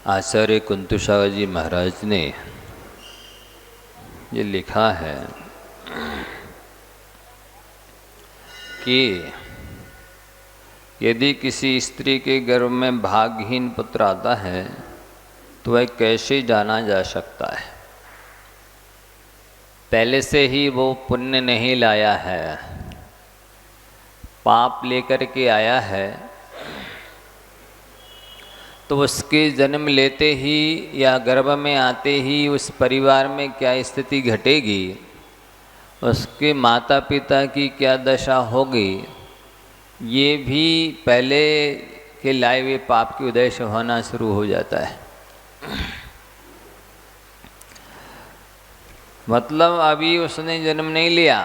आचार्य कुंतुशाह जी महाराज ने ये लिखा है कि यदि किसी स्त्री के गर्भ में भाग्यहीन पुत्र आता है तो वह कैसे जाना जा सकता है। पहले से ही वो पुण्य नहीं लाया है, पाप लेकर के आया है, तो उसके जन्म लेते ही या गर्भ में आते ही उस परिवार में क्या स्थिति घटेगी, उसके माता पिता की क्या दशा होगी, ये भी पहले के लाए हुए पाप की उदय से होना शुरू हो जाता है। मतलब अभी उसने जन्म नहीं लिया,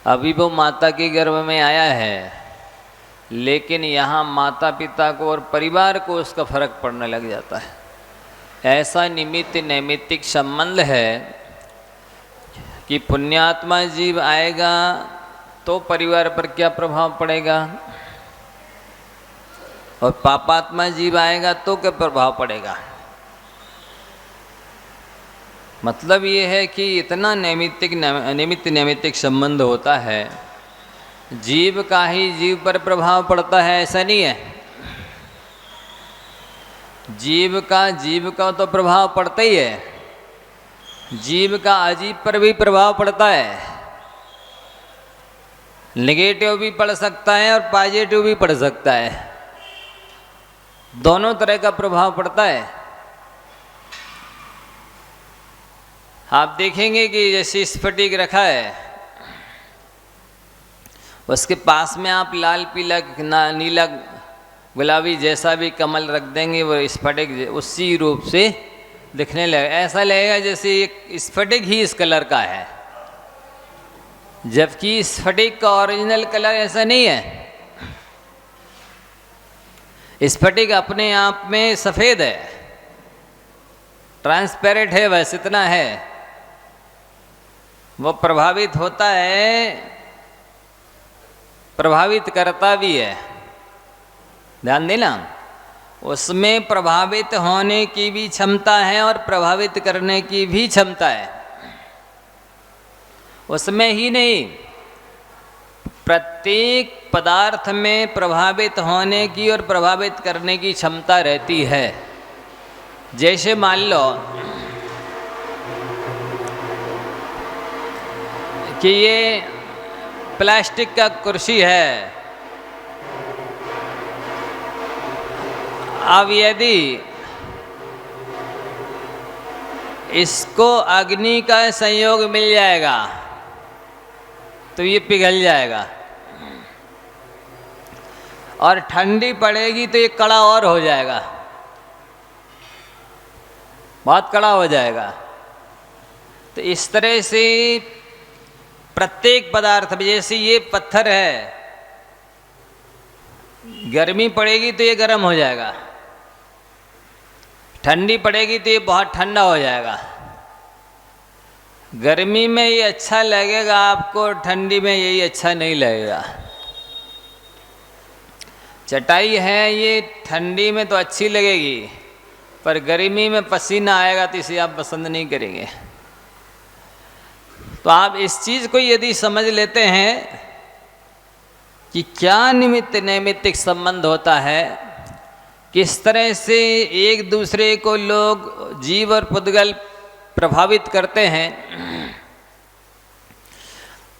अभी वो माता के गर्भ में आया है, लेकिन यहाँ माता पिता को और परिवार को उसका फर्क पड़ने लग जाता है। ऐसा निमित्त नैमित्तिक संबंध है कि पुण्यात्मा जीव आएगा तो परिवार पर क्या प्रभाव पड़ेगा और पापात्मा जीव आएगा तो क्या प्रभाव पड़ेगा। मतलब ये है कि इतना निमित्त नैमित्तिक संबंध होता है, जीव का ही जीव पर प्रभाव पड़ता है ऐसा नहीं है। जीव का तो प्रभाव पड़ता ही है, जीव का अजीव पर भी प्रभाव पड़ता है। नेगेटिव भी पड़ सकता है और पॉजिटिव भी पड़ सकता है, दोनों तरह का प्रभाव पड़ता है। आप देखेंगे कि जैसे स्फटिक रखा है, उसके पास में आप लाल पीला नीला गुलाबी जैसा भी कमल रख देंगे, वो स्फटिक उसी रूप से दिखने लगेगा। ऐसा लगेगा जैसे एक स्फटिक ही इस कलर का है, जबकि स्फटिक का ओरिजिनल कलर ऐसा नहीं है। स्फटिक अपने आप में सफ़ेद है, ट्रांसपेरेंट है, बस इतना है। वो प्रभावित होता है, प्रभावित करता भी है, ध्यान देना। उसमें प्रभावित होने की भी क्षमता है और प्रभावित करने की भी क्षमता है। उसमें ही नहीं, प्रत्येक पदार्थ में प्रभावित होने की और प्रभावित करने की क्षमता रहती है। जैसे मान लो कि ये प्लास्टिक का कुर्सी है, अब यदि इसको अग्नि का संयोग मिल जाएगा तो ये पिघल जाएगा, और ठंडी पड़ेगी तो ये कड़ा और हो जाएगा, बहुत कड़ा हो जाएगा। तो इस तरह से प्रत्येक पदार्थ, जैसे ये पत्थर है, गर्मी पड़ेगी तो ये गर्म हो जाएगा, ठंडी पड़ेगी तो ये बहुत ठंडा हो जाएगा। गर्मी में ये अच्छा लगेगा आपको, ठंडी में यही अच्छा नहीं लगेगा। चटाई है, ये ठंडी में तो अच्छी लगेगी, पर गर्मी में पसीना आएगा तो इसे आप पसंद नहीं करेंगे। तो आप इस चीज़ को यदि समझ लेते हैं कि क्या निमित्त नैमित्तिक संबंध होता है, किस तरह से एक दूसरे को लोग जीव और पुद्गल प्रभावित करते हैं,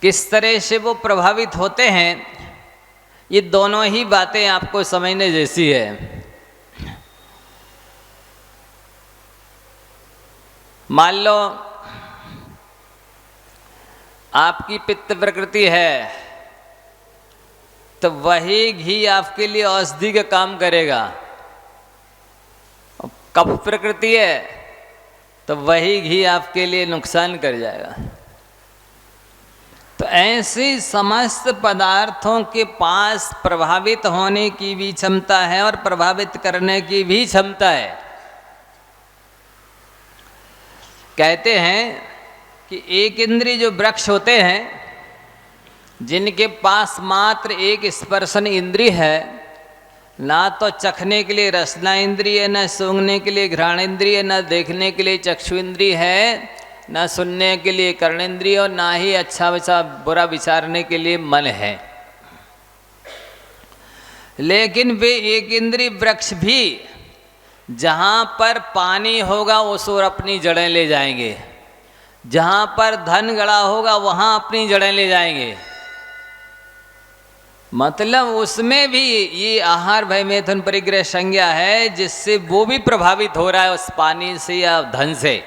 किस तरह से वो प्रभावित होते हैं, ये दोनों ही बातें आपको समझने जैसी है। मान लो आपकी पित्त प्रकृति है, तो वही घी आपके लिए औषधि का काम करेगा। कफ प्रकृति है तो वही घी आपके लिए नुकसान कर जाएगा। तो ऐसे समस्त पदार्थों के पास प्रभावित होने की भी क्षमता है और प्रभावित करने की भी क्षमता है। कहते हैं कि एक इंद्रिय जो वृक्ष होते हैं, जिनके पास मात्र एक स्पर्शन इंद्रिय है, ना तो चखने के लिए रसना इंद्रिय, न सूंघने के लिए घ्राण इंद्रिय, न देखने के लिए चक्षु इंद्रिय है, न सुनने के लिए कर्णेंद्रिय, और ना ही अच्छा वैसा बुरा विचारने के लिए मन है। लेकिन वे एक इंद्रिय वृक्ष भी जहाँ पर पानी होगा उस ओर अपनी जड़ें ले जाएंगे, जहाँ पर धन गड़ा होगा वहाँ अपनी जड़ें ले जाएंगे। मतलब उसमें भी ये आहार भय मैथुन परिग्रह संज्ञा है, जिससे वो भी प्रभावित हो रहा है उस पानी से या धन से।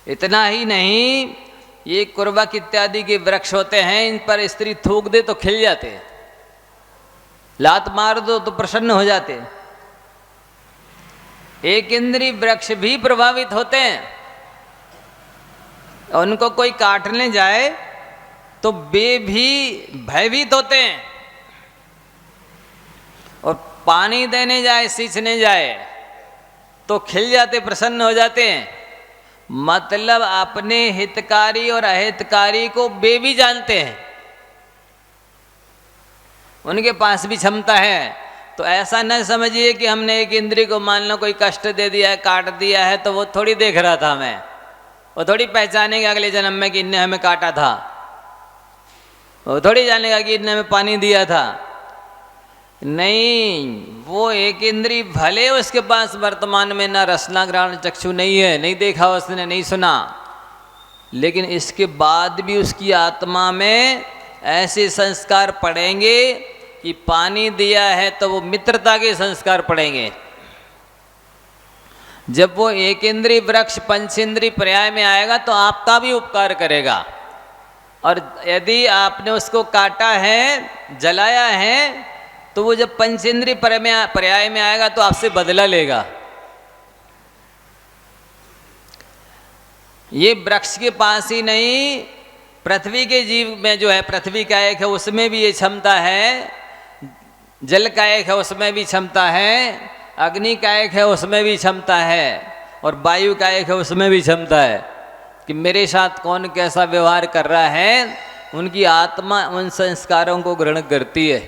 इतना ही नहीं, ये कुर्बक इत्यादि के वृक्ष होते हैं, इन पर स्त्री थूक दे तो खिल जाते, लात मार दो तो प्रसन्न हो जाते। एक इंद्रिय वृक्ष भी प्रभावित होते हैं, उनको कोई काटने जाए तो वे भी भयभीत होते हैं, और पानी देने जाए, सींचने जाए तो खिल जाते, प्रसन्न हो जाते हैं। मतलब अपने हितकारी और अहितकारी को वे भी जानते हैं, उनके पास भी क्षमता है। तो ऐसा न समझिए कि हमने एक इंद्रिय को मान लो कोई कष्ट दे दिया है, काट दिया है, तो वो थोड़ी देख रहा था हमें, वो थोड़ी पहचानेगा अगले जन्म में कि इनने हमें काटा था, वो थोड़ी जानेगा कि इनने हमें पानी दिया था। नहीं, वो एक इंद्रिय भले उसके पास वर्तमान में ना रसना घ्राण चक्षु नहीं है, नहीं देखा उसने, नहीं सुना, लेकिन इसके बाद भी उसकी आत्मा में ऐसे संस्कार पड़ेंगे कि पानी दिया है तो वो मित्रता के संस्कार पड़ेंगे। जब वो एक इंद्रिय वृक्ष पंचेंद्रिय पर्याय में आएगा तो आपका भी उपकार करेगा, और यदि आपने उसको काटा है, जलाया है, तो वो जब पंचेंद्रिय पर्याय में आएगा तो आपसे बदला लेगा। ये वृक्ष के पास ही नहीं, पृथ्वी के जीव में जो है, पृथ्वी का एक है उसमें भी ये क्षमता है, जल का एक है उसमें भी क्षमता है, अग्नि का एक है उसमें भी क्षमता है, और वायु का एक है उसमें भी क्षमता है कि मेरे साथ कौन कैसा व्यवहार कर रहा है। उनकी आत्मा उन संस्कारों को ग्रहण करती है,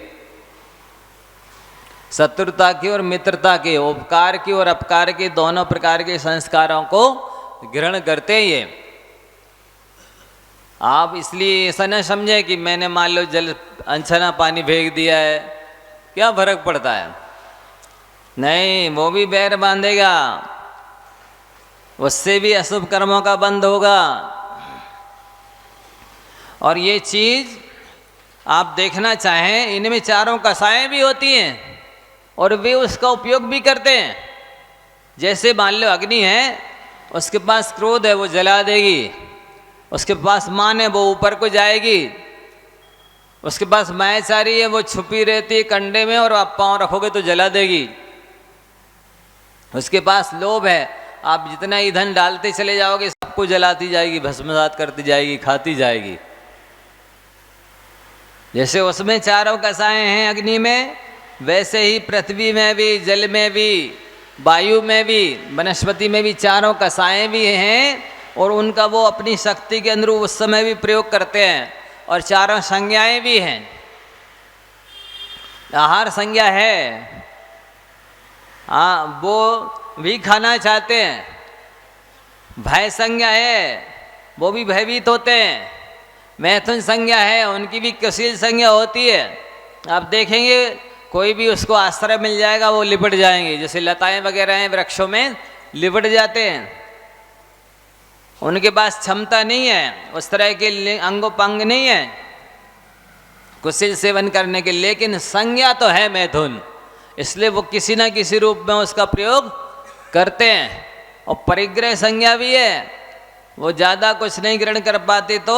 शत्रुता के और मित्रता के, उपकार के और अपकार के, दोनों प्रकार के संस्कारों को ग्रहण करते हैं ये। आप इसलिए ऐसा न समझे कि मैंने मान लो जल अनछना पानी फेंक दिया है, क्या फर्क पड़ता है। नहीं, वो भी बैर बांधेगा, उससे भी अशुभ कर्मों का बंध होगा। और ये चीज आप देखना चाहें, इनमें चारों कसाएं भी होती हैं और वे उसका उपयोग भी करते हैं। जैसे मान लो अग्नि है, उसके पास क्रोध है, वो जला देगी, उसके पास मान है, वो ऊपर को जाएगी, उसके पास मायाचारी है, वो छुपी रहती है कंडे में और आप पाँव रखोगे तो जला देगी। उसके पास लोभ है, आप जितना ईंधन डालते चले जाओगे सबको जलाती जाएगी, भस्मसात करती जाएगी, खाती जाएगी। जैसे उसमें चारों कसाएं हैं अग्नि में, वैसे ही पृथ्वी में भी, जल में भी, वायु में भी, वनस्पति में भी चारों कसाएं भी हैं, और उनका वो अपनी शक्ति के अनुरूप उस समय भी प्रयोग करते हैं। और चारों संज्ञाएं भी हैं। आहार संज्ञा है, हाँ, वो भी खाना चाहते हैं। भय संज्ञा है, वो भी भयभीत होते हैं। मैथुन संज्ञा है, उनकी भी कुशील संज्ञा होती है। आप देखेंगे कोई भी उसको आश्रय मिल जाएगा वो लिपट जाएंगे, जैसे लताएं वगैरह हैं वृक्षों में लिपट जाते हैं। उनके पास क्षमता नहीं है, उस तरह के अंगोपांग नहीं है कुशील सेवन करने के, लेकिन संज्ञा तो है मैथुन, इसलिए वो किसी न किसी रूप में उसका प्रयोग करते हैं। और परिग्रह संज्ञा भी है, वो ज़्यादा कुछ नहीं ग्रहण कर पाते तो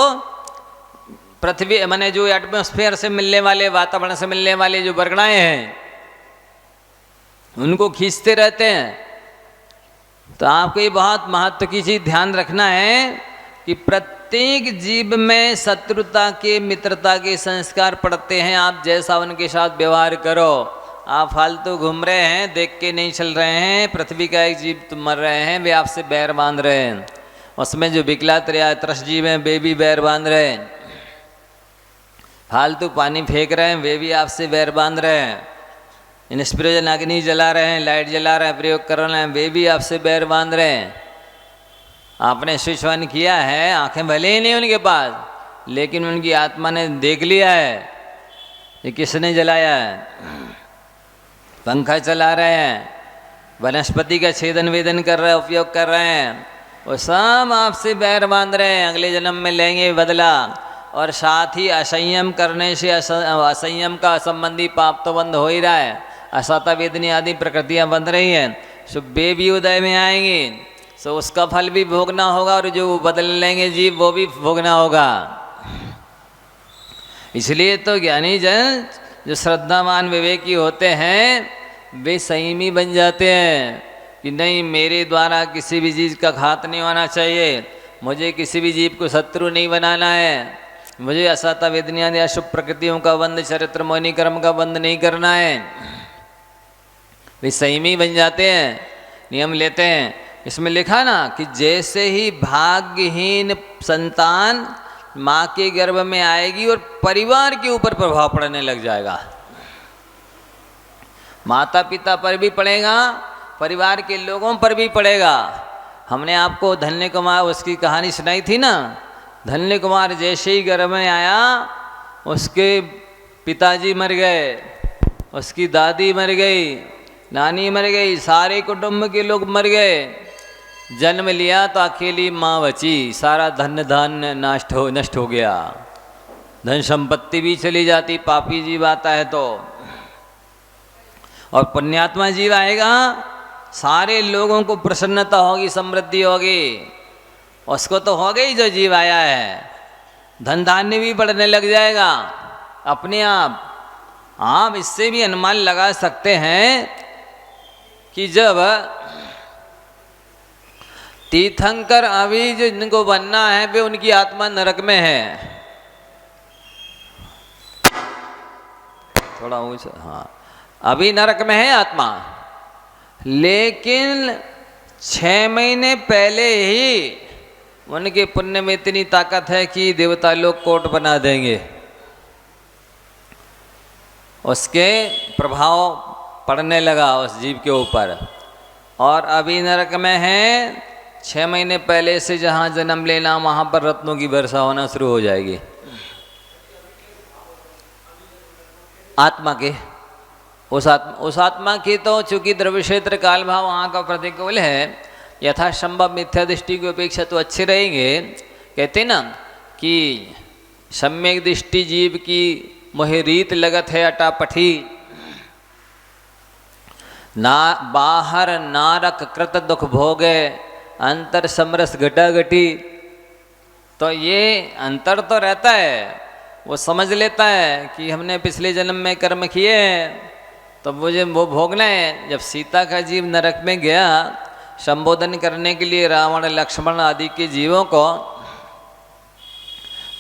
पृथ्वी माने जो एटमॉस्फेयर से मिलने वाले, वातावरण से मिलने वाले जो वर्गणाएं हैं उनको खींचते रहते हैं। तो आपको ये बहुत महत्व की चीज ध्यान रखना है कि प्रत्येक जीव में शत्रुता के, मित्रता के संस्कार पड़ते हैं। आप जैसा उनके साथ व्यवहार करो। आप फालतू घूम रहे हैं, देख के नहीं चल रहे हैं, पृथ्वी का एक जीव तुम मर रहे हैं, वे आपसे बैर बांध रहे हैं। उसमें जो विकलांग त्रस जीव हैं वे भी बैर बांध रहे हैं। फालतू पानी फेंक रहे हैं, वे भी आपसे बैर बांध रहे हैं। निष्प्रयोजन अग्नि जला रहे हैं, लाइट जला रहे हैं, प्रयोग कर रहे हैं, वे भी आपसे बैर बांध रहे हैं। आपने स्विच ऑन किया है, आंखें भले ही नहीं उनके पास, लेकिन उनकी आत्मा ने देख लिया है ये किसने जलाया है। पंखा चला रहे हैं, वनस्पति का छेदन वेदन कर रहे हैं, उपयोग कर रहे हैं, वो सब आपसे बैर बांध रहे हैं, अगले जन्म में लेंगे बदला। और साथ ही असंयम करने से असंयम का संबंधी पाप तो बंद हो ही रहा है, असता वेदनी आदि प्रकृतियाँ बन रही हैं, सो वे भी उदय में आएंगी, सो उसका फल भी भोगना होगा, और जो बदल लेंगे जीव वो भी भोगना होगा। इसलिए तो ज्ञानी जन जो श्रद्धावान विवेकी होते हैं वे संयमी बन जाते हैं कि नहीं, मेरे द्वारा किसी भी चीज़ का घात नहीं होना चाहिए, मुझे किसी भी जीव को शत्रु नहीं बनाना है, मुझे असता वेदनियां या शुभ प्रकृतियों का बंध, चरित्र मोहिनी कर्म का बंध नहीं करना है। वे संयमी बन जाते हैं, नियम लेते हैं। इसमें लिखा ना कि जैसे ही भाग्यहीन संतान माँ के गर्भ में आएगी और परिवार के ऊपर प्रभाव पड़ने लग जाएगा, माता पिता पर भी पड़ेगा, परिवार के लोगों पर भी पड़ेगा। हमने आपको धन्य कुमार उसकी कहानी सुनाई थी ना। धन्य कुमार जैसे ही गर्भ में आया, उसके पिताजी मर गए, उसकी दादी मर गई, नानी मर गई, सारे कुटुंब के लोग मर गए। जन्म लिया तो अकेली माँ बची, सारा धन धान्य नष्ट हो गया, धन संपत्ति भी चली जाती, पापी जीव आता है तो। और पुण्यात्मा जीव आएगा, सारे लोगों को प्रसन्नता होगी, समृद्धि होगी, उसको तो हो गई जो जीव आया है, धन धान्य भी बढ़ने लग जाएगा अपने आप। आप इससे भी अनुमान लगा सकते हैं कि जब तीर्थंकर अभी जो जिनको बनना है वे उनकी आत्मा नरक में है, थोड़ा ऊंचा, हाँ, अभी नरक में है आत्मा, लेकिन 6 महीने पहले ही उनके पुण्य में इतनी ताकत है कि देवता लोग कोट बना देंगे, उसके प्रभाव पड़ने लगा उस जीव के ऊपर। और अभी नरक में है, 6 महीने पहले से जहाँ जन्म लेना वहाँ पर रत्नों की वर्षा होना शुरू हो जाएगी आत्मा के। उस आत्मा की तो चूंकि द्रव्य क्षेत्र काल भाव वहाँ का प्रतिकूल है, यथासंभव मिथ्या दृष्टि की अपेक्षा तो अच्छे रहेंगे। कहते ना कि सम्यक दृष्टि जीव की मोहि रीत लगत है अटापठी, ना बाहर नारक कृत दुख भोगे, अंतर समरस घटा घटी। तो ये अंतर तो रहता है, वो समझ लेता है कि हमने पिछले जन्म में कर्म किए हैं तो मुझे वो भोगना है। जब सीता का जीव नरक में गया संबोधन करने के लिए रावण लक्ष्मण आदि के जीवों को,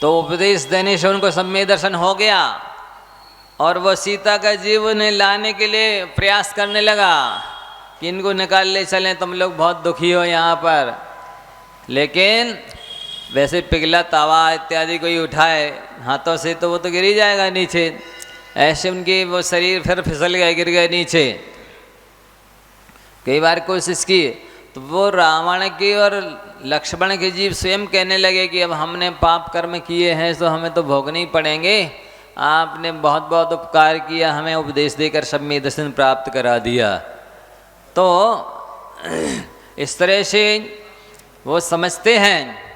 तो उपदेश देने से उनको सम्यक दर्शन हो गया और वह सीता का जीव ने लाने के लिए प्रयास करने लगा कि इनको निकाल ले चलें, तुम लोग बहुत दुखी हो यहाँ पर। लेकिन वैसे पिघला तवा इत्यादि कोई उठाए हाथों से तो वो तो गिर ही जाएगा नीचे, ऐसे उनके वो शरीर फिर फिसल गए, गिर गए नीचे। कई बार कोशिश की तो वो रावण के और लक्ष्मण के जीव स्वयं कहने लगे कि अब हमने पाप कर्म किए हैं तो हमें तो भोगने ही पड़ेंगे, आपने बहुत बहुत उपकार किया, हमें उपदेश देकर सम्यक दर्शन प्राप्त करा दिया। तो इस तरह से वो समझते हैं।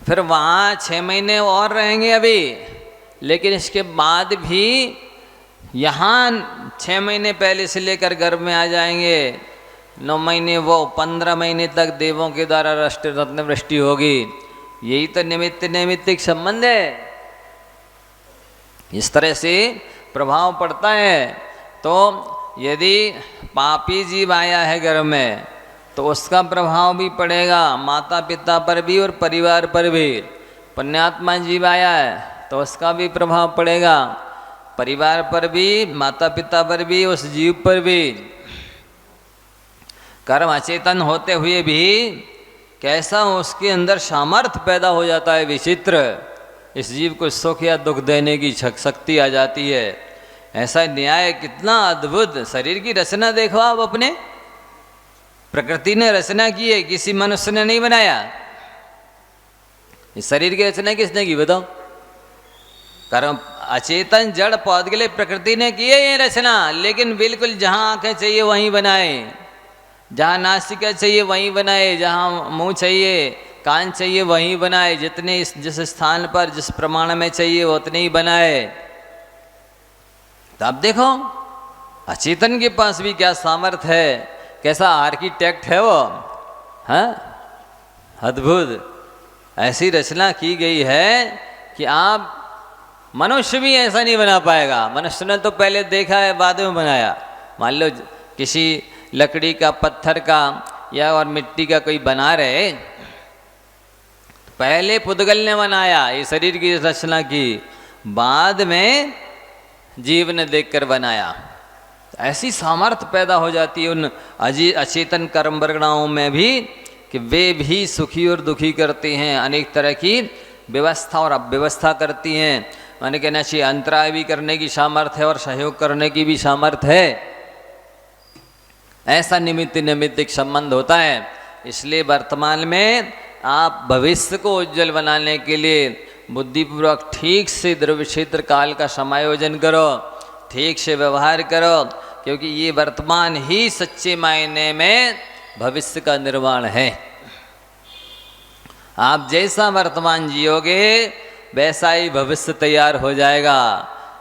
फिर वहाँ 6 महीने और रहेंगे अभी, लेकिन इसके बाद भी यहाँ 6 महीने पहले से लेकर गर्भ में आ जाएंगे। 9 महीने वो 15 महीने तक देवों के द्वारा रत्न वृष्टि होगी। यही तो नैमित्तिक संबंध है। इस तरह से प्रभाव पड़ता है। तो यदि पापी जीव आया है गर्भ में तो उसका प्रभाव भी पड़ेगा माता पिता पर भी और परिवार पर भी। पुण्यात्मा जीव आया है तो उसका भी प्रभाव पड़ेगा परिवार पर भी, माता पिता पर भी, उस जीव पर भी। कर्म अचेतन होते हुए भी कैसा उसके अंदर सामर्थ्य पैदा हो जाता है, विचित्र। इस जीव को सुख या दुख देने की शक्ति आ जाती है। ऐसा न्याय कितना अद्भुत। शरीर की रचना देखो आप अपने, प्रकृति ने रचना की है, किसी मनुष्य ने नहीं बनाया। इस शरीर की रचना किसने की बताओ? कर्म अचेतन जड़ पौध के लिए प्रकृति ने की है ये रचना, लेकिन बिल्कुल जहाँ आंखें चाहिए वहीं बनाए, जहाँ नासिका चाहिए वहीं बनाए, जहाँ मुंह चाहिए कान चाहिए वहीं बनाए, जितने जिस स्थान पर जिस प्रमाण में चाहिए उतने ही बनाए। तो अब देखो अचेतन के पास भी क्या सामर्थ्य है, कैसा आर्किटेक्ट है वो, हाँ अद्भुत। ऐसी रचना की गई है कि आप मनुष्य भी ऐसा नहीं बना पाएगा। मनुष्य ने तो पहले देखा है बाद में बनाया। मान लो किसी लकड़ी का, पत्थर का या और मिट्टी का कोई बना रहे, पहले पुद्गल ने बनाया ये शरीर की रचना की, बाद में जीव ने देखकर बनाया। ऐसी सामर्थ्य पैदा हो जाती है उन अचेतन कर्म वर्गणाओं में भी कि वे भी सुखी और दुखी करते हैं, अनेक तरह की व्यवस्था और अव्यवस्था करती हैं। मैंने कहना चाहिए अंतराय भी करने की सामर्थ्य है और सहयोग करने की भी सामर्थ्य है। ऐसा निमित्त निमित्तिक संबंध होता है। इसलिए वर्तमान में आप भविष्य को उज्जवल बनाने के लिए बुद्धिपूर्वक ठीक से द्रव्य क्षेत्र काल का समायोजन करो, ठीक से व्यवहार करो, क्योंकि ये वर्तमान ही सच्चे मायने में भविष्य का निर्माण है। आप जैसा वर्तमान जियोगे वैसा ही भविष्य तैयार हो जाएगा।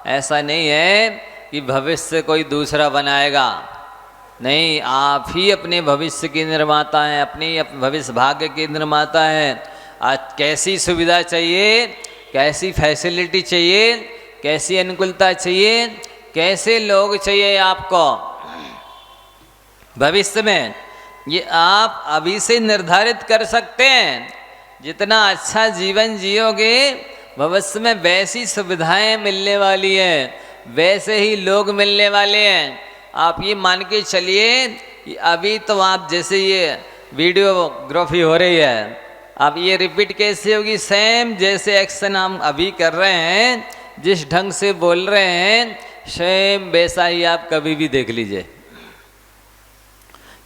ऐसा नहीं है कि भविष्य कोई दूसरा बनाएगा, नहीं, आप ही अपने भविष्य के निर्माता हैं, अपनी भविष्य भाग्य के निर्माता हैं। आज कैसी सुविधा चाहिए, कैसी फैसिलिटी चाहिए, कैसी अनुकूलता चाहिए, कैसे लोग चाहिए आपको भविष्य में, ये आप अभी से निर्धारित कर सकते हैं। जितना अच्छा जीवन जियोगे भविष्य में वैसी सुविधाएं मिलने वाली हैं, वैसे ही लोग मिलने वाले हैं। आप ये मान के चलिए कि अभी तो आप जैसे ये वीडियोग्राफी हो रही है, अब ये रिपीट कैसे होगी, सेम जैसे एक्शन हम अभी कर रहे हैं, जिस ढंग से बोल रहे हैं सेम वैसा ही आप कभी भी देख लीजिए।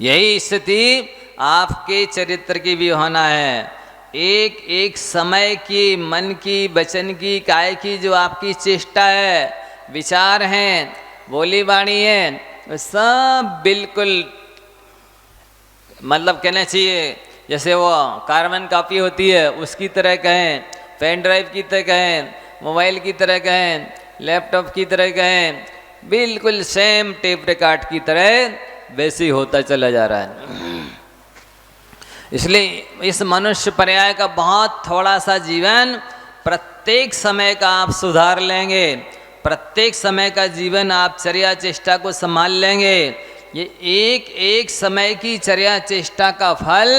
यही स्थिति आपके चरित्र की भी होना है। एक एक समय की, मन की, वचन की, काय की जो आपकी चेष्टा है, विचार हैं, बोली बाणी है, सब बिल्कुल मतलब कहना चाहिए जैसे वो कार्बन कॉपी होती है उसकी तरह कहें, पेन ड्राइव की तरह कहें, मोबाइल की तरह कहें, लैपटॉप की तरह कहें, बिल्कुल सेम टेप रिकॉर्ड की तरह वैसे ही होता चला जा रहा है। इसलिए इस मनुष्य पर्याय का बहुत थोड़ा सा जीवन, प्रत्येक समय का आप सुधार लेंगे, प्रत्येक समय का जीवन आप चर्या चेष्टा को संभाल लेंगे, ये एक एक समय की चर्या चेष्टा का फल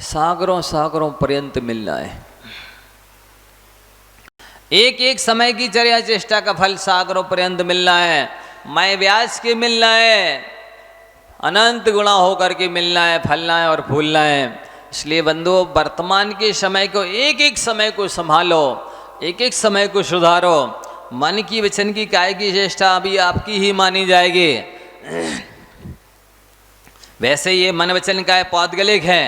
सागरों सागरों पर्यंत मिलना है। एक एक समय की चर्या चेष्टा का फल सागरों पर्यंत मिलना है। मैं व्यास के मिलना है, अनंत गुणा होकर के मिलना है, फलना है और फूलना है। इसलिए बंधुओं, वर्तमान के समय को, एक एक समय को संभालो, एक एक समय को सुधारो। मन की, वचन की, काय की चेष्टा अभी आपकी ही मानी जाएगी। वैसे ये मन वचन काय पौद्गलिक है,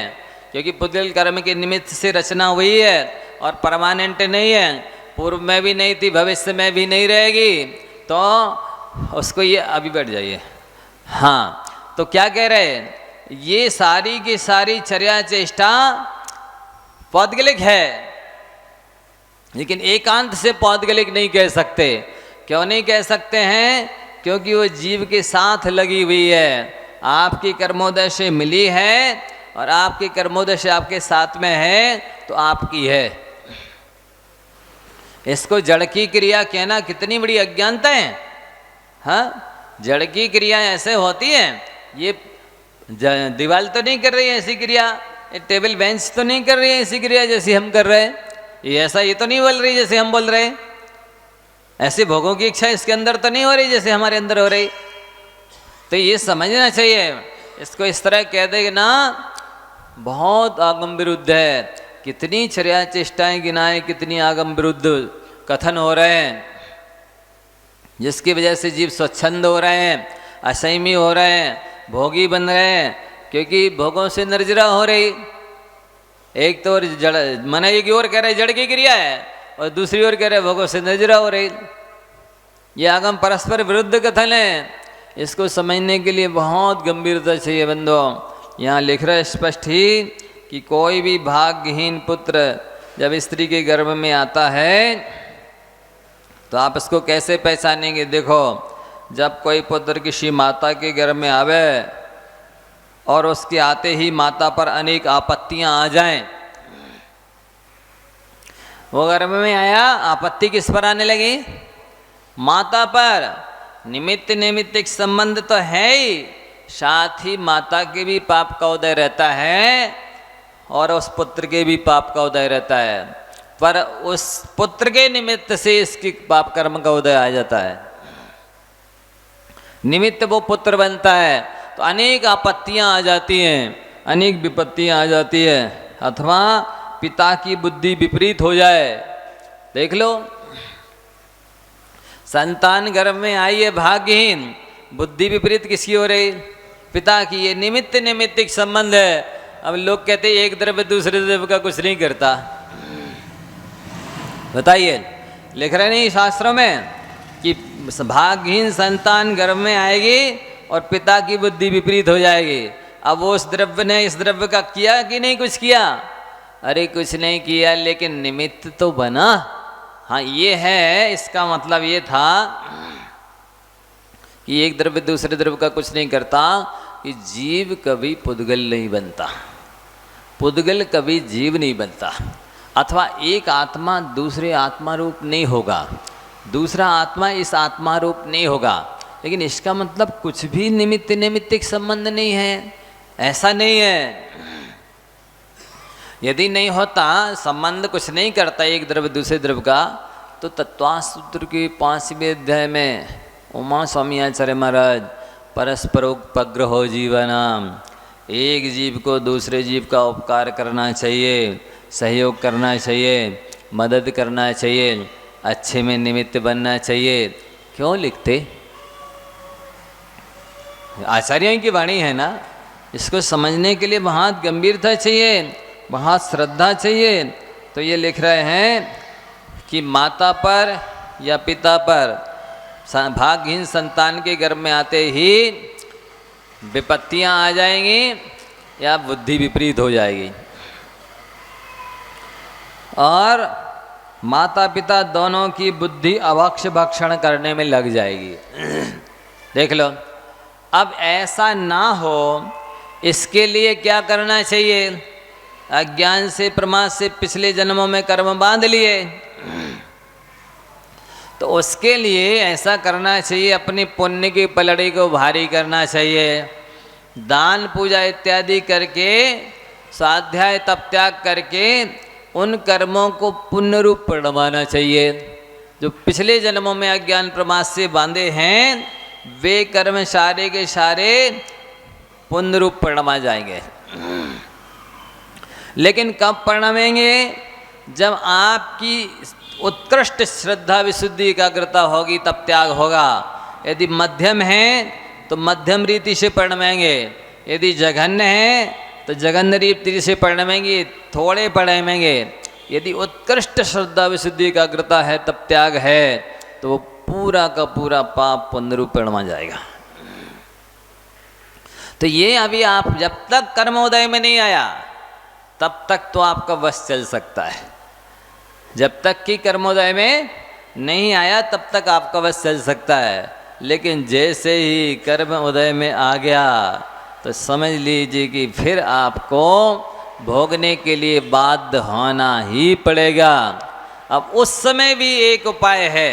क्योंकि पुद्गल कर्म के निमित्त से रचना हुई है और परमानेंट नहीं है, पूर्व में भी नहीं थी, भविष्य में भी नहीं रहेगी। तो उसको ये अभी बैठ जाइए। हाँ, तो क्या कह रहे हैं, ये सारी की सारी चर्या चेष्टा पौद्गलिक है, लेकिन एकांत से पौद्गलिक नहीं कह सकते। क्यों नहीं कह सकते हैं? क्योंकि वो जीव के साथ लगी हुई है, आपकी कर्मोदय से मिली है और आपकी कर्मोदय से आपके साथ में है तो आपकी है। इसको जड़ की क्रिया कहना कितनी बड़ी अज्ञानता है। हाँ, जड़ की क्रिया ऐसे होती है, ये दीवार तो नहीं कर रही है ऐसी क्रिया, ये टेबल बेंच तो नहीं कर रही है ऐसी क्रिया जैसे हम कर रहे हैं, ये तो नहीं बोल रही जैसे हम बोल रहे हैं, ऐसे भोगों की इच्छा इसके अंदर तो नहीं हो रही जैसे हमारे अंदर हो रही। तो ये समझना चाहिए, इसको इस तरह कह देगा ना बहुत आगम विरुद्ध है, कितनी चर्या चेष्टाएं गिनाएं, कितनी आगम विरुद्ध कथन हो रहे हैं, जिसकी वजह से जीव स्वच्छंद हो रहे हैं, असंयमी हो रहे हैं, भोगी बन रहे हैं, क्योंकि भोगों से निर्जरा हो रही। एक तो जड़ मन एक ओर कह रहे जड़ की क्रिया है और दूसरी ओर कह रहे भोगों से निर्जरा हो रही। ये आगम परस्पर विरुद्ध कथन है। इसको समझने के लिए बहुत गंभीरता चाहिए बंधुओं। यहाँ लिख रहे स्पष्ट ही कि कोई भी भाग्यहीन पुत्र जब स्त्री के गर्भ में आता है तो आप इसको कैसे पहचानेंगे। देखो, जब कोई पुत्र किसी माता के गर्भ में आवे और उसके आते ही माता पर अनेक आपत्तियां आ जाएं, वो गर्भ में आया, आपत्ति किस पर आने लगी? माता पर। निमित्त निमित्तिक संबंध तो है ही, साथ ही माता के भी पाप का उदय रहता है और उस पुत्र के भी पाप का उदय रहता है, पर उस पुत्र के निमित्त से इसकी पाप कर्म का उदय आ जाता है। निमित्त वो पुत्र बनता है तो अनेक आपत्तियां आ जाती हैं, अनेक विपत्तियां आ जाती है, अथवा पिता की बुद्धि विपरीत हो जाए। देख लो, संतान गर्भ में आई है भाग्यहीन, बुद्धि विपरीत किसकी हो रही? पिता की। ये निमित्त निमित्तिक संबंध है। अब लोग कहते हैं एक द्रव्य दूसरे द्रव्य का कुछ नहीं करता। बताइए, लिख रहे नहीं शास्त्रों में कि भाग्यहीन संतान गर्भ में आएगी और पिता की बुद्धि विपरीत हो जाएगी। अब वो उस द्रव्य ने इस द्रव्य का किया कि नहीं कुछ किया? अरे कुछ नहीं किया, लेकिन निमित्त तो बना। हाँ, ये है, इसका मतलब ये था कि एक द्रव्य दूसरे द्रव्य का कुछ नहीं करता, कि जीव कभी पुद्गल नहीं बनता, पुद्गल कभी जीव नहीं बनता, अथवा एक आत्मा दूसरे आत्मा रूप नहीं होगा, दूसरा आत्मा इस आत्मा रूप नहीं होगा। लेकिन इसका मतलब कुछ भी निमित्त निमित्तिक संबंध नहीं है, ऐसा नहीं है। यदि नहीं होता, संबंध कुछ नहीं करता एक द्रव्य दूसरे द्रव्य का, तो तत्त्वात्म सूत्र के 5वें अध्याय में उमा स्वामी आचार्य महाराज परस्परोपग्रहो जीवनाम, एक जीव को दूसरे जीव का उपकार करना चाहिए, सहयोग करना चाहिए, मदद करना चाहिए, अच्छे में निमित्त बनना चाहिए। क्यों लिखते? आचार्यों की वाणी है ना, इसको समझने के लिए बहुत गंभीरता चाहिए, बहुत श्रद्धा चाहिए। तो ये लिख रहे हैं कि माता पर या पिता पर भाग्यहीन संतान के गर्भ में आते ही विपत्तियां आ जाएंगी या बुद्धि विपरीत हो जाएगी, और माता पिता दोनों की बुद्धि अभक्ष भक्षण करने में लग जाएगी। देख लो, अब ऐसा ना हो, इसके लिए क्या करना चाहिए? अज्ञान से प्रमाद से पिछले जन्मों में कर्म बांध लिए, तो उसके लिए ऐसा करना चाहिए, अपनी पुण्य की पलड़ी को भारी करना चाहिए, दान पूजा इत्यादि करके, स्वाध्याय तप त्याग करके उन कर्मों को पुण्य रूप परिणमाना चाहिए। जो पिछले जन्मों में अज्ञान प्रमाद से बांधे हैं, वे कर्म सारे के सारे पुण्य रूप परिणमा जाएंगे। लेकिन कब परिणमेंगे? जब आपकी उत्कृष्ट श्रद्धा विशुद्धि एकाग्रता होगी, तब त्याग होगा। यदि मध्यम है तो मध्यम रीति से परिणमेंगे, यदि जघन्य है तो जघन्य रीति से परिणमेंगे, थोड़े परिणमेंगे। यदि उत्कृष्ट श्रद्धा विशुद्धि एकाग्रता है, तब त्याग है, तो वो पूरा का पूरा पाप पुण्य रूप परिणमा जाएगा। तो ये अभी आप जब तक कर्मोदय में नहीं आया, तब तक तो आपका वश चल सकता है। जब तक कि कर्मोदय में नहीं आया, तब तक आपका वश चल सकता है। लेकिन जैसे ही कर्म उदय में आ गया, तो समझ लीजिए कि फिर आपको भोगने के लिए बाध्य होना ही पड़ेगा। अब उस समय भी एक उपाय है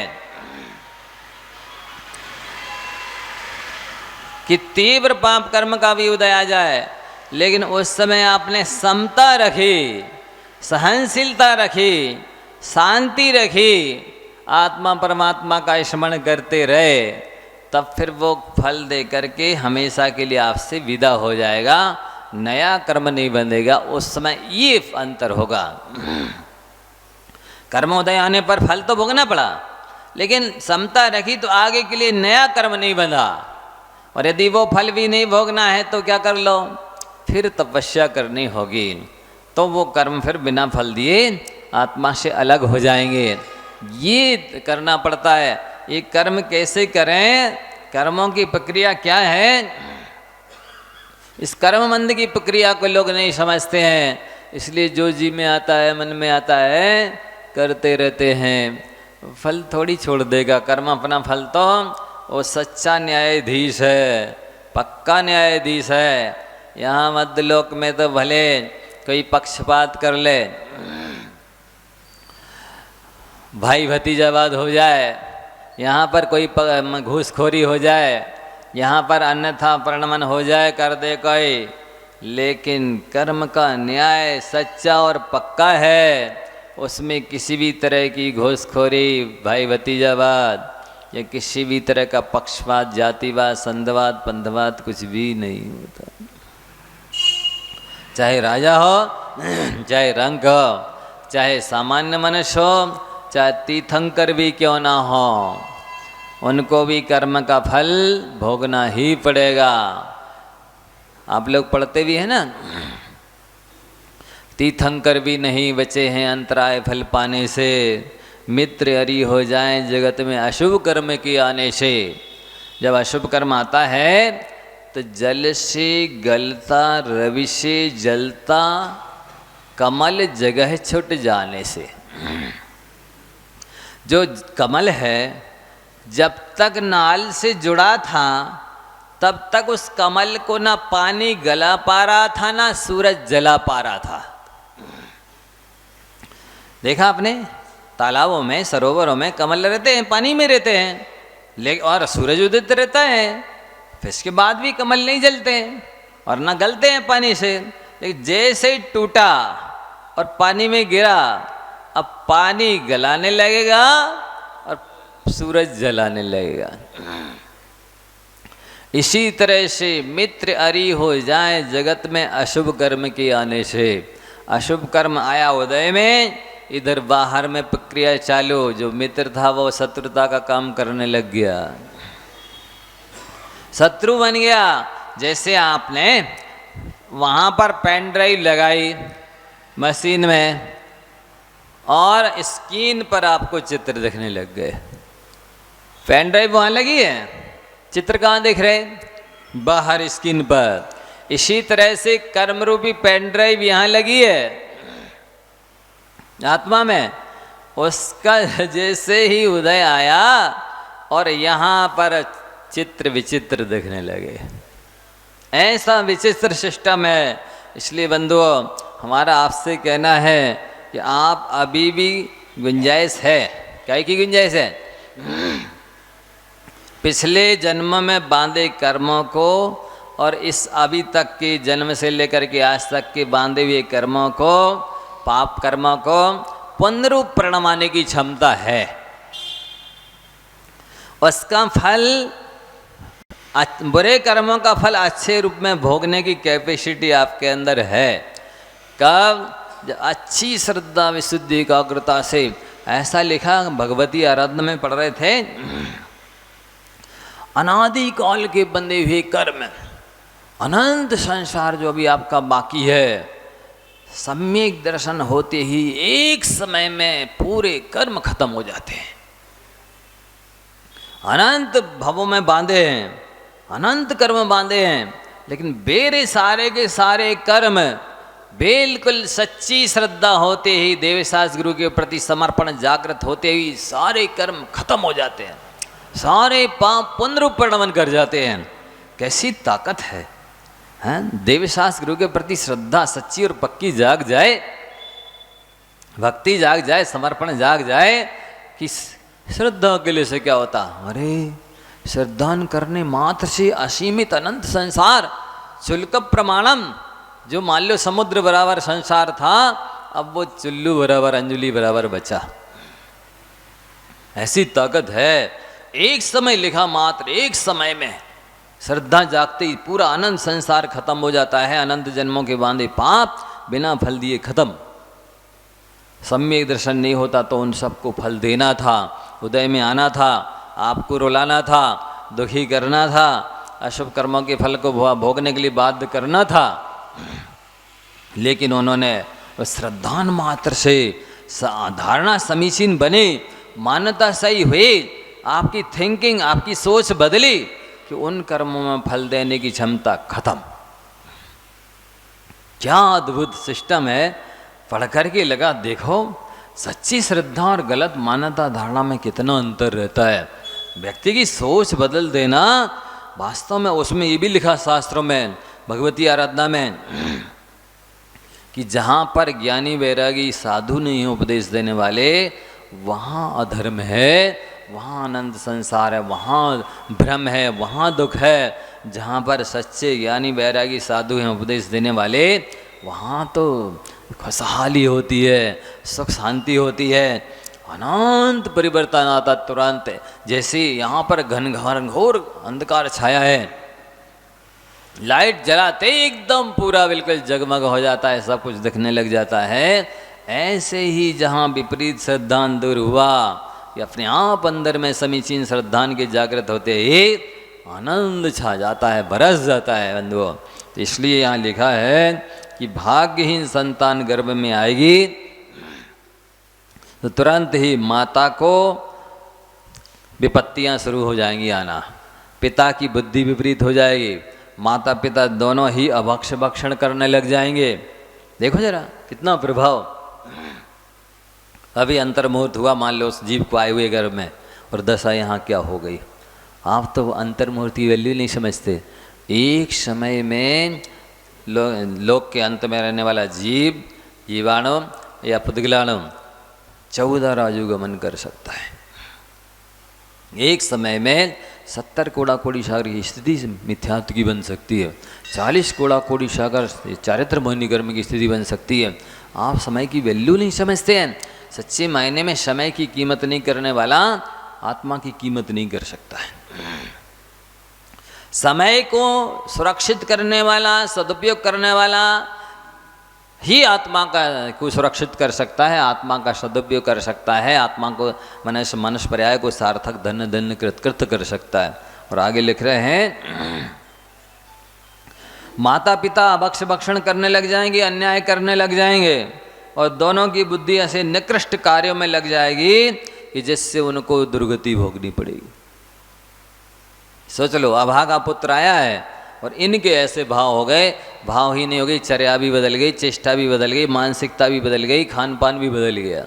कि तीव्र पाप कर्म का भी उदय आ जाए, लेकिन उस समय आपने समता रखी, सहनशीलता रखी, शांति रखी, आत्मा परमात्मा का स्मरण करते रहे, तब फिर वो फल दे करके हमेशा के लिए आपसे विदा हो जाएगा। नया कर्म नहीं बंधेगा, उस समय ये अंतर होगा। कर्मोदय आने पर फल तो भोगना पड़ा, लेकिन समता रखी तो आगे के लिए नया कर्म नहीं बंधा। और यदि वो फल भी नहीं भोगना है तो क्या कर लो, फिर तपस्या करनी होगी, तो वो कर्म फिर बिना फल दिए आत्मा से अलग हो जाएंगे। ये करना पड़ता है। ये कर्म कैसे करें, कर्मों की प्रक्रिया क्या है, इस कर्मबंध की प्रक्रिया को लोग नहीं समझते हैं। इसलिए जो जी में आता है, मन में आता है, करते रहते हैं। फल थोड़ी छोड़ देगा कर्म अपना फल, तो वो सच्चा न्यायाधीश है, पक्का न्यायाधीश है। यहाँ मध्यलोक में तो भले कोई पक्षपात कर ले, भाई भतीजावाद हो जाए, यहाँ पर कोई घूसखोरी हो जाए, यहाँ पर अन्यथा प्रणमन हो जाए, कर दे कोई, लेकिन कर्म का न्याय सच्चा और पक्का है। उसमें किसी भी तरह की घूसखोरी, भाई भतीजावाद या किसी भी तरह का पक्षपात, जातिवाद, संधवाद, पंथवाद कुछ भी नहीं होता। चाहे राजा हो, चाहे रंक हो, चाहे सामान्य मनुष्य हो, चाहे तीर्थंकर भी क्यों ना हो, उनको भी कर्म का फल भोगना ही पड़ेगा। आप लोग पढ़ते भी हैं ना, तीर्थंकर भी नहीं बचे हैं अंतराय फल पाने से, मित्र अरी हो जाएं जगत में अशुभ कर्म के आने से। जब अशुभ कर्म आता है तो जल से गलता, रवि से जलता कमल जगह छुट जाने से। जो कमल है जब तक नाल से जुड़ा था तब तक उस कमल को ना पानी गला पा रहा था, ना सूरज जला पा रहा था। देखा आपने, तालाबों में, सरोवरों में कमल रहते हैं, पानी में रहते हैं, लेकिन और सूरज उदित रहता है, फिर इसके बाद भी कमल नहीं जलते हैं और ना गलते हैं पानी से। लेकिन जैसे ही टूटा और पानी में गिरा, अब पानी गलाने लगेगा और सूरज जलाने लगेगा। इसी तरह से मित्र अरी हो जाए जगत में अशुभ कर्म के आने से। अशुभ कर्म आया उदय में, इधर बाहर में प्रक्रिया चालू, जो मित्र था वो शत्रुता का काम करने लग गया, शत्रु बन गया। जैसे आपने वहाँ पर पेन ड्राइव लगाई मशीन में और स्क्रीन पर आपको चित्र दिखने लग गए। पेन ड्राइव वहाँ लगी है, चित्र कहाँ दिख रहे, बाहर स्क्रीन पर। इसी तरह से कर्म रूपी पेन ड्राइव यहाँ लगी है आत्मा में। उसका जैसे ही उदय आया और यहाँ पर चित्र विचित्र दिखने लगे। ऐसा विचित्र सिस्टम है। इसलिए बंधुओं, हमारा आपसे कहना है कि आप अभी भी गुंजाइश है, क्या की गुंजाइश है, पिछले जन्म में बांधे कर्मों को और इस अभी तक के जन्म से लेकर के आज तक के बांधे हुए कर्मों को, पाप कर्मों को पुनरुप प्रणमाने की क्षमता है। उसका फल, बुरे कर्मों का फल अच्छे रूप में भोगने की कैपेसिटी आपके अंदर है। कब? जब अच्छी श्रद्धा, विशुद्धि, एकाग्रता से। ऐसा लिखा भगवती आराधना में पढ़ रहे थे, अनादि काल के बंधे हुए कर्म, अनंत संसार जो भी आपका बाकी है, सम्यक दर्शन होते ही एक समय में पूरे कर्म खत्म हो जाते हैं। अनंत भवों में बांधे हैं, अनंत कर्म बांधे हैं, लेकिन मेरे सारे के सारे कर्म बिल्कुल सच्ची श्रद्धा होते ही, देवशास्त्र गुरु के प्रति समर्पण जागृत होते ही सारे कर्म खत्म हो जाते हैं, सारे पाप पुनरुत्पन्न कर जाते हैं। कैसी ताकत है, हैं? देवशास्त्र गुरु के प्रति श्रद्धा सच्ची और पक्की जाग जाए, भक्ति जाग जाए, समर्पण जाग जाए, कि श्रद्धा के लिए से क्या होता, अरे श्रद्धान करने मात्र से असीमित अनंत संसार, शुल्क प्रमाणम, जो मान लो समुद्र बराबर संसार था, अब वो चुल्लू बराबर, अंजुली बराबर बचा। ऐसी ताकत है। एक समय लिखा मात्र, एक समय में श्रद्धा जागते ही पूरा अनंत संसार खत्म हो जाता है, अनंत जन्मों के बांधे पाप बिना फल दिए खत्म। सम्यक दर्शन नहीं होता तो उन सबको फल देना था, उदय में आना था, आपको रुलाना था, दुखी करना था, अशुभ कर्मों के फल को भोगने के लिए बाध्य करना था। लेकिन उन्होंने श्रद्धान मात्र से धारणा समीचीन बने, मान्यता सही हुई, आपकी थिंकिंग, आपकी सोच बदली कि उन कर्मों में फल देने की क्षमता खत्म। क्या अद्भुत सिस्टम है, पढ़ करके लगा देखो सच्ची श्रद्धा और गलत मान्यता धारणा में कितना अंतर रहता है। व्यक्ति की सोच बदल देना, वास्तव में उसमें ये भी लिखा शास्त्रों में, भगवती आराधना में, कि जहाँ पर ज्ञानी वैरागी साधु नहीं उपदेश देने वाले, वहाँ अधर्म है, वहाँ अनंत संसार है, वहाँ भ्रम है, वहाँ दुख है। जहाँ पर सच्चे ज्ञानी वैरागी साधु हैं उपदेश देने वाले, वहाँ तो खुशहाली होती है, सुख शांति होती है, अनंत परिवर्तन आता तुरंत। जैसे यहाँ पर घनघोर अंधकार छाया है, लाइट जलाते एकदम पूरा बिल्कुल जगमग हो जाता है, सब कुछ दिखने लग जाता है। ऐसे ही जहाँ विपरीत श्रद्धान दूर हुआ, कि अपने आप अंदर में समीचीन श्रद्धान के जागृत होते ही आनंद छा जाता है, बरस जाता है बंधुओं। तो इसलिए यहाँ लिखा है कि भाग्यहीन संतान गर्भ में आएगी तो तुरंत ही माता को विपत्तियाँ शुरू हो जाएंगी आना, पिता की बुद्धि विपरीत हो जाएगी, माता पिता दोनों ही अभक्ष भक्षण करने लग जाएंगे। देखो जरा कितना प्रभाव। अभी अंतर्मुहूर्त हुआ, मान लो उस जीव को आए हुए गर्भ में, और दशा यहाँ क्या हो गई। आप तो अंतर्मुहूर्त की वैल्यू नहीं समझते। एक समय में लोक के अंत में रहने वाला जीव, जीवाणु या पुद्गलाणु 14 राजुगमन कर सकता है। एक समय में 70 कोड़ा कोड़ी सागर की स्थिति मिथ्यात्व की बन सकती है, 40 कोड़ा कोड़ी सागर चारित्र मोहिनी कर्म की स्थिति बन सकती है। आप समय की वैल्यू नहीं समझते हैं। सच्चे मायने में समय की कीमत नहीं करने वाला आत्मा की कीमत नहीं कर सकता है। समय को सुरक्षित करने वाला, सदुपयोग करने वाला ही आत्मा को सुरक्षित कर सकता है, आत्मा का सदुपयोग कर सकता है, आत्मा को मनुष्य पर्याय को सार्थक धन्य कृत कर सकता है। और आगे लिख रहे हैं, माता पिता अभक्ष भक्षण करने लग जाएंगे, अन्याय करने लग जाएंगे, और दोनों की बुद्धि ऐसे निकृष्ट कार्यों में लग जाएगी कि जिससे उनको दुर्गति भोगनी पड़ेगी। सोच लो, अभागा पुत्र आया है और इनके ऐसे भाव हो गए, भाव ही नहीं हो गई, चर्या भी बदल गई, चेष्टा भी बदल गई, मानसिकता भी बदल गई, खान पान भी बदल गया।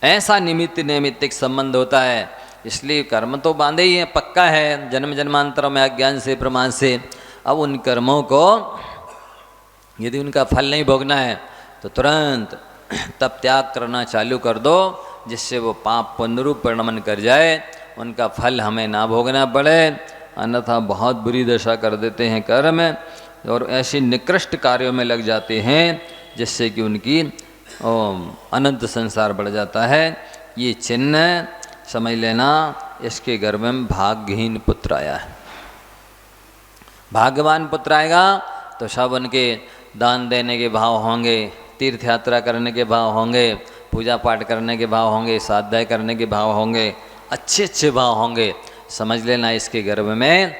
ऐसा निमित्त नैमित्तिक संबंध होता है। इसलिए कर्म तो बांधे ही है, पक्का है, जन्म जन्मांतरों में अज्ञान से प्रमाण से। अब उन कर्मों को यदि उनका फल नहीं भोगना है तो तुरंत तब त्याग करना चालू कर दो, जिससे वो पाप पुण्यरूप परिणमन कर जाए, उनका फल हमें ना भोगना पड़े। अन्यथा बहुत बुरी दशा कर देते हैं कर्म, और ऐसे निकृष्ट कार्यों में लग जाते हैं जिससे कि उनकी अनंत संसार बढ़ जाता है। ये चिन्ह समझ लेना, इसके गर्भ में भाग्यहीन पुत्र आया है। भाग्यवान पुत्र आएगा तो सब उनके दान देने के भाव होंगे, तीर्थ यात्रा करने के भाव होंगे, पूजा पाठ करने के भाव होंगे, स्वाध्याय करने के भाव होंगे, अच्छे अच्छे भाव होंगे। समझ लेना इसके गर्भ में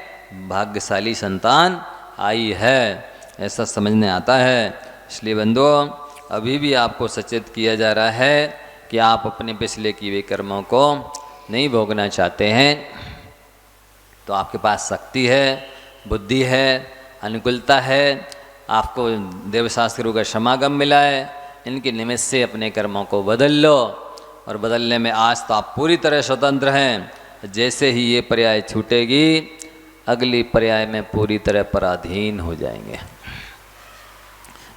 भाग्यशाली संतान आई है, ऐसा समझने आता है। इसलिए बंधुओं, अभी भी आपको सचेत किया जा रहा है कि आप अपने पिछले किए हुए कर्मों को नहीं भोगना चाहते हैं, तो आपके पास शक्ति है, बुद्धि है, अनुकूलता है, आपको देवशास्त्रों का समागम मिला है। इनके निमित्त से अपने कर्मों को बदल लो, और बदलने में आज तो आप पूरी तरह स्वतंत्र हैं। जैसे ही ये पर्याय छूटेगी, अगली पर्याय में पूरी तरह पराधीन हो जाएंगे।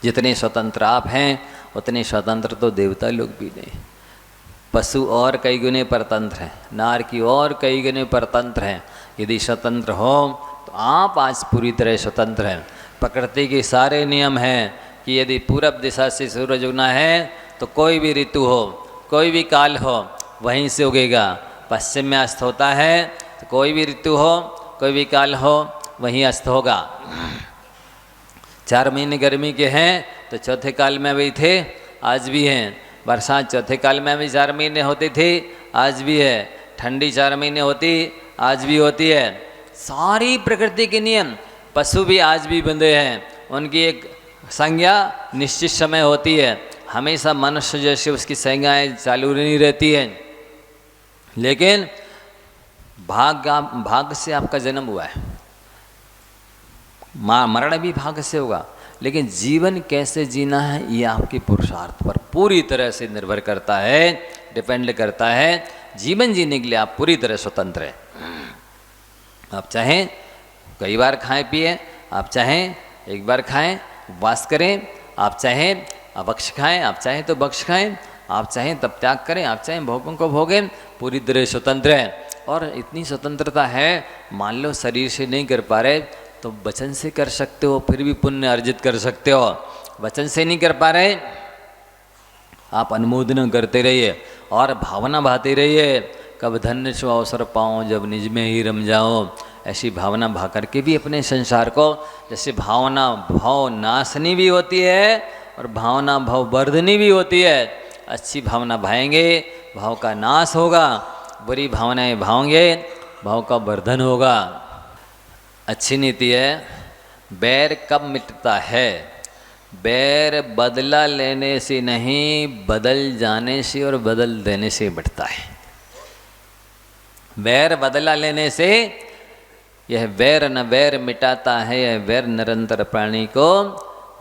जितने स्वतंत्र आप हैं उतने स्वतंत्र तो देवता लोग भी नहीं। पशु और कई गुने परतंत्र हैं, नार की और कई गुने परतंत्र हैं। यदि स्वतंत्र हो तो आप आज पूरी तरह स्वतंत्र हैं। प्रकृति के सारे नियम हैं कि यदि पूरब दिशा से सूरज उगना है तो कोई भी ऋतु हो, कोई भी काल हो, वहीं से उगेगा। पश्चिम में अस्त होता है तो कोई भी ऋतु हो, कोई भी काल हो, वहीं अस्त होगा। 4 महीने गर्मी के हैं तो चौथे काल में भी थे, आज भी हैं। बरसात चौथे काल में भी 4 महीने होती थी, आज भी है। ठंडी 4 महीने होती, आज भी होती है। सारी प्रकृति के नियम, पशु भी आज भी बंधे हैं, उनकी एक संज्ञा निश्चित समय होती है। हमेशा मनुष्य जैसे उसकी संज्ञाएँ चालू नहीं रहती हैं। लेकिन भाग्य से आपका जन्म हुआ है, मरण भी भाग्य से होगा, लेकिन जीवन कैसे जीना है ये आपके पुरुषार्थ पर पूरी तरह से निर्भर करता है, डिपेंड करता है। जीवन जीने के लिए आप पूरी तरह स्वतंत्र हैं। आप चाहें कई बार खाएं पिए, आप चाहें एक बार खाएं, उपवास करें, आप चाहें अभक्ष खाएं, आप चाहें तो भक्ष खाएं, आप चाहें तब त्याग करें, आप चाहें भोगों को भोगें, पूरी तरह स्वतंत्र हैं। और इतनी स्वतंत्रता है, मान लो शरीर से नहीं कर पा रहे तो वचन से कर सकते हो, फिर भी पुण्य अर्जित कर सकते हो। वचन से नहीं कर पा रहे, आप अनुमोदन करते रहिए और भावना बहाते रहिए। कब धन्य सो अवसर पाऊँ जब निज में ही रम जाऊँ, ऐसी भावना भा करके भी अपने संसार को, जैसे भावना भाव नाशनी भी होती है और भावना भाव वर्धनी भी होती है। अच्छी भावना भाएंगे, भाव का नाश होगा, बुरी भावनाएं भाओगे, भाव का वर्धन होगा। अच्छी नीति है, बैर कब मिटता है? बैर बदला लेने से नहीं, बदल जाने से और बदल देने से मिटता है। बैर बदला लेने से, यह बैर न बैर मिटाता है, यह बैर निरंतर प्राणी को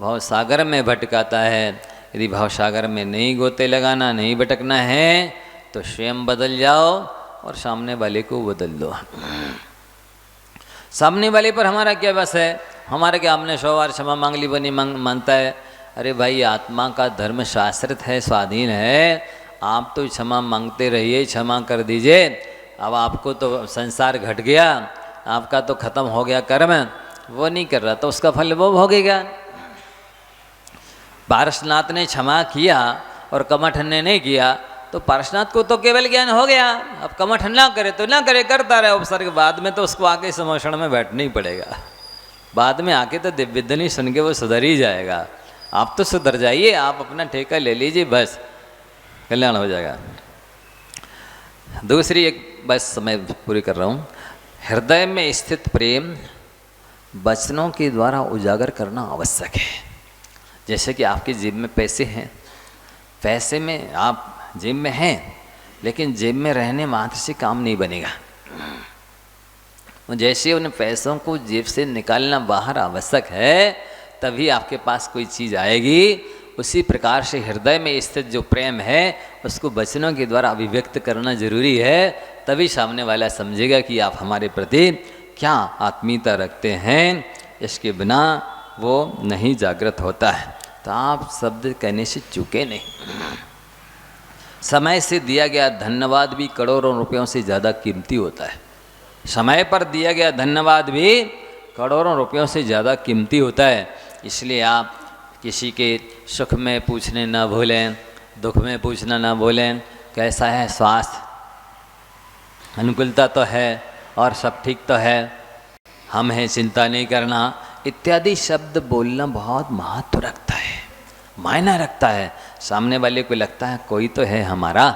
भाव सागर में भटकाता है। यदि भाव सागर में नहीं गोते लगाना, नहीं भटकना है तो स्वयं बदल जाओ और सामने वाले को बदल दो। सामने वाले पर हमारा क्या बस है? हमारे क्या, हमने 100 बार क्षमा मांग ली बनी मानता है? अरे भाई, आत्मा का धर्म शास्त्रित है, स्वाधीन है। आप तो क्षमा मांगते रहिए, क्षमा कर दीजिए। अब आपको तो संसार घट गया, आपका तो खत्म हो गया कर्म, वो नहीं कर रहा तो उसका फल वो भोगेगा। पारसनाथ ने क्षमा किया और कमठन ने नहीं किया तो पारसनाथ को तो केवल ज्ञान हो गया। अब कमठन ना करे तो ना करे, करता रहे उपसर्ग, बाद में तो उसको आके समोषण में बैठना ही पड़ेगा। बाद में आके तो दिव्यधनी सुन के वो सुधर ही जाएगा। आप तो सुधर जाइए, आप अपना ठेका ले लीजिए, बस कल्याण हो जाएगा। दूसरी एक बस समय पूरी कर रहा हूँ। हृदय में स्थित प्रेम वचनों के द्वारा उजागर करना आवश्यक है। जैसे कि आपकी जेब में पैसे हैं, पैसे में आप जेब में हैं, लेकिन जेब में रहने मात्र से काम नहीं बनेगा। जैसे उन पैसों को जेब से निकालना बाहर आवश्यक है, तभी आपके पास कोई चीज़ आएगी। उसी प्रकार से हृदय में स्थित जो प्रेम है उसको वचनों के द्वारा अभिव्यक्त करना जरूरी है, तभी सामने वाला समझेगा कि आप हमारे प्रति क्या आत्मीयता रखते हैं। इसके बिना वो नहीं जागृत होता है। तो आप शब्द कहने से चूके नहीं। समय से दिया गया धन्यवाद भी करोड़ों रुपयों से ज़्यादा कीमती होता है। समय पर दिया गया धन्यवाद भी करोड़ों रुपयों से ज़्यादा कीमती होता है। इसलिए आप किसी के सुख में पूछने ना भूलें, दुख में पूछना ना भूलें। कैसा है स्वास्थ्य, अनुकूलता तो है और सब ठीक तो है, हम हैं, चिंता नहीं करना, इत्यादि शब्द बोलना बहुत महत्व रखता है, मायना रखता है। सामने वाले को लगता है कोई तो है हमारा,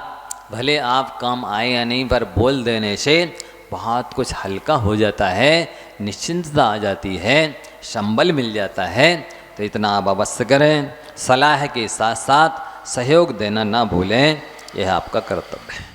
भले आप काम आए या नहीं, पर बोल देने से बहुत कुछ हल्का हो जाता है, निश्चिंतता आ जाती है, संबल मिल जाता है। तो इतना आप अवश्य करें। सलाह के साथ साथ सहयोग देना ना भूलें, यह आपका कर्तव्य है।